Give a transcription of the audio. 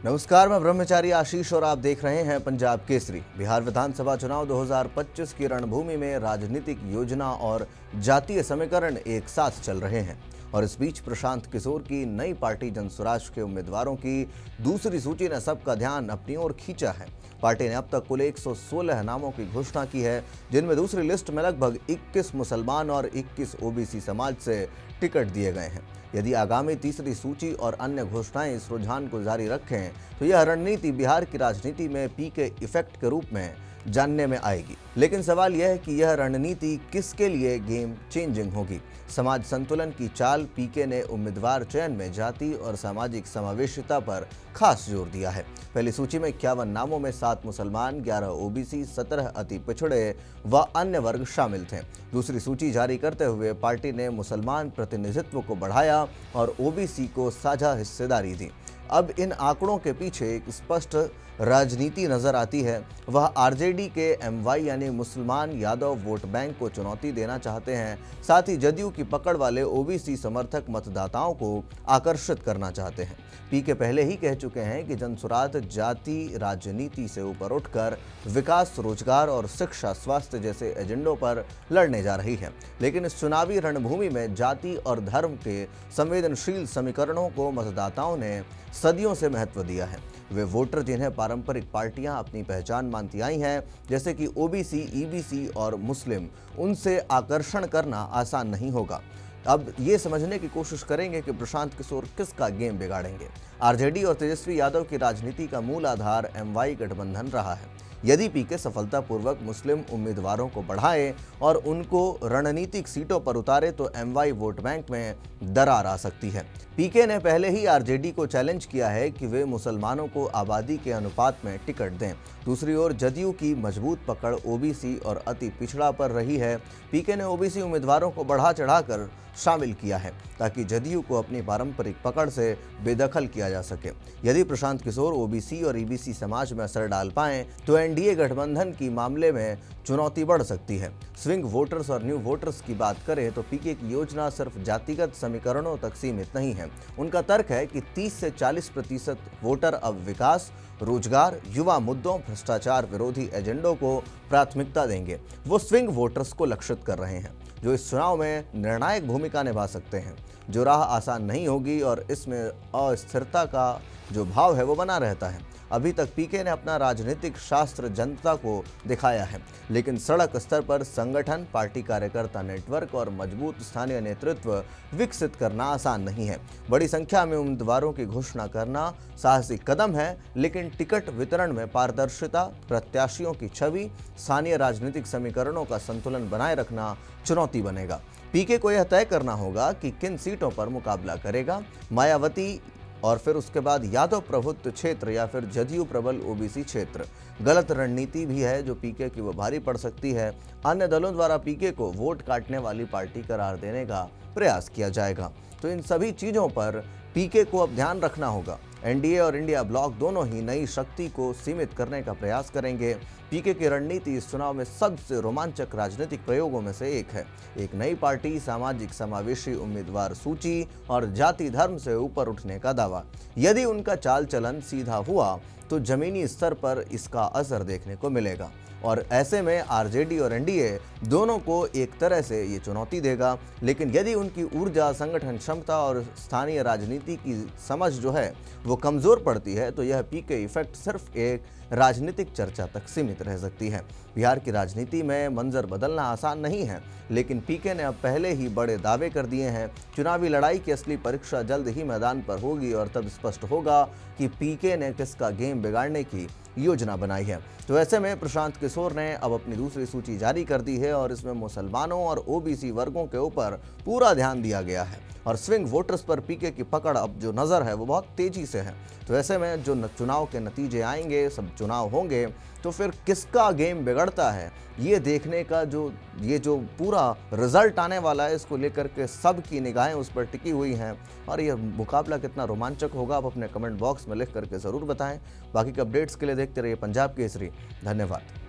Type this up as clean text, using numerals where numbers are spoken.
नमस्कार, मैं ब्रह्मचारी आशीष और आप देख रहे हैं पंजाब केसरी। बिहार विधानसभा चुनाव 2025 की रणभूमि में राजनीतिक योजना और जातीय समीकरण एक साथ चल रहे हैं और इस बीच प्रशांत किशोर की नई पार्टी जनसुराज के उम्मीदवारों की दूसरी सूची ने सबका ध्यान अपनी ओर खींचा है। पार्टी ने अब तक कुल 116 नामों की घोषणा की है, जिनमें दूसरी लिस्ट में लगभग 21 मुसलमान और 21 ओबीसी समाज से टिकट दिए गए हैं। यदि आगामी तीसरी सूची और अन्य घोषणाएं इस रुझान को जारी रखें तो यह रणनीति बिहार की राजनीति में पीके इफेक्ट के रूप में जानने में आएगी। लेकिन सवाल यह है कि यह रणनीति किसके लिए गेम चेंजिंग होगी। समाज संतुलन की चाल पीके ने उम्मीदवार चयन में जाति और सामाजिक समावेशिता पर खास जोर दिया है। पहली सूची में 51 नामों में 7 मुसलमान, 11 ओबीसी, 17 अति पिछड़े व अन्य वर्ग शामिल थे। दूसरी सूची जारी करते हुए पार्टी ने मुसलमान प्रतिनिधित्व को बढ़ाया और ओबीसी को साझा हिस्सेदारी दी। अब इन आंकड़ों के पीछे एक स्पष्ट राजनीति नजर आती है। वह आरजेडी के एमवाई यानी मुसलमान यादव वोट बैंक को चुनौती देना चाहते हैं। साथ ही जदयू की पकड़ वाले ओबीसी समर्थक मतदाताओं को आकर्षित करना चाहते हैं। पीके पहले ही कह चुके हैं कि जनसुराज जाति राजनीति से ऊपर उठकर विकास, रोजगार और शिक्षा, स्वास्थ्य जैसे एजेंडों पर लड़ने जा रही है। लेकिन इस चुनावी रणभूमि में जाति और धर्म के संवेदनशील समीकरणों को मतदाताओं ने सदियों से महत्व दिया है। वे वोटर जिन्हें पारंपरिक पार्टियां अपनी पहचान मानती आई हैं, जैसे कि ओबीसी, ईबीसी और मुस्लिम, उनसे आकर्षण करना आसान नहीं होगा। अब ये समझने की कोशिश करेंगे कि प्रशांत किशोर किसका गेम बिगाड़ेंगे। आरजेडी और तेजस्वी यादव की राजनीति का मूल आधार एमवाई गठबंधन रहा है। यदि पीके सफलतापूर्वक मुस्लिम उम्मीदवारों को बढ़ाए और उनको रणनीतिक सीटों पर उतारे तो एमवाई वोट बैंक में दरार आ सकती है। पीके ने पहले ही आरजेडी को चैलेंज किया है कि वे मुसलमानों को आबादी के अनुपात में टिकट दें। दूसरी ओर जदयू की मजबूत पकड़ ओबीसी और अति पिछड़ा पर रही है। पीके ने ओबीसी उम्मीदवारों को बढ़ा चढ़ाकर शामिल किया है ताकि जदयू को अपनी पारंपरिक पकड़ से बेदखल किया जा सके। यदि प्रशांत किशोर ओबीसी और ईबीसी समाज में असर डाल पाएं तो एनडीए गठबंधन की मामले में चुनौती बढ़ सकती है। स्विंग वोटर्स और न्यू वोटर्स की बात करें तो पीके की योजना सिर्फ जातिगत समीकरणों तक सीमित नहीं है। उनका तर्क है कि 30 से 40% वोटर अब विकास, रोजगार, युवा मुद्दों, भ्रष्टाचार विरोधी एजेंडों को प्राथमिकता देंगे। वो स्विंग वोटर्स को लक्षित कर रहे हैं जो इस चुनाव में निर्णायक भूमिका निभा सकते हैं। जो राह आसान नहीं होगी और इसमें अस्थिरता का जो भाव है वो बना रहता है। अभी तक पीके ने अपना राजनीतिक शास्त्र जनता को दिखाया है, लेकिन सड़क स्तर पर संगठन, पार्टी कार्यकर्ता नेटवर्क और मजबूत स्थानीय नेतृत्व विकसित करना आसान नहीं है। बड़ी संख्या में उम्मीदवारों की घोषणा करना साहसिक कदम है, लेकिन टिकट वितरण में पारदर्शिता, प्रत्याशियों की छवि, स्थानीय राजनीतिक समीकरणों का संतुलन बनाए रखना चुनौती बनेगा। पीके को यह तय करना होगा कि किन सीटों पर मुकाबला करेगा, मायावती और फिर उसके बाद यादव प्रभुत्व क्षेत्र या फिर जदयू प्रबल ओबीसी क्षेत्र। गलत रणनीति भी है जो पीके की वो भारी पड़ सकती है। अन्य दलों द्वारा पीके को वोट काटने वाली पार्टी करार देने का प्रयास किया जाएगा। तो इन सभी चीज़ों पर पीके को अब ध्यान रखना होगा। एनडीए और इंडिया ब्लॉक दोनों ही नई शक्ति को सीमित करने का प्रयास करेंगे। पीके की रणनीति इस चुनाव में सबसे रोमांचक राजनीतिक प्रयोगों में से एक है। एक नई पार्टी, सामाजिक समावेशी उम्मीदवार सूची और जाति धर्म से ऊपर उठने का दावा। यदि उनका चाल चलन सीधा हुआ तो जमीनी स्तर पर इसका असर देखने को मिलेगा और ऐसे में आरजेडी और एनडीए दोनों को एक तरह से ये चुनौती देगा। लेकिन यदि उनकी ऊर्जा, संगठन क्षमता और स्थानीय राजनीति की समझ जो है वो कमज़ोर पड़ती है तो यह पीके इफेक्ट सिर्फ एक राजनीतिक चर्चा तक सीमित रह सकती है। बिहार की राजनीति में मंजर बदलना आसान नहीं है, लेकिन पीके ने अब पहले ही बड़े दावे कर दिए हैं। चुनावी लड़ाई की असली परीक्षा जल्द ही मैदान पर होगी और तब स्पष्ट होगा कि पीके ने किसका गेम बिगाड़ने की योजना बनाई है। तो ऐसे में प्रशांत किशोर ने अब अपनी दूसरी सूची जारी कर दी है और इसमें मुसलमानों और ओबीसी वर्गों के ऊपर पूरा ध्यान दिया गया है और स्विंग वोटर्स पर पीके की पकड़ अब जो नज़र है वो बहुत तेज़ी से है। तो ऐसे में जो चुनाव के नतीजे आएंगे, सब चुनाव होंगे, तो फिर किसका गेम बिगड़ता है ये देखने का ये जो पूरा रिजल्ट आने वाला है, इसको लेकर के सबकी निगाहें उस पर टिकी हुई हैं और यह मुकाबला कितना रोमांचक होगा आप अपने कमेंट बॉक्स में लिख करके ज़रूर बताएं। बाकी के अपडेट्स के लिए देखते रहिए पंजाब केसरी। धन्यवाद।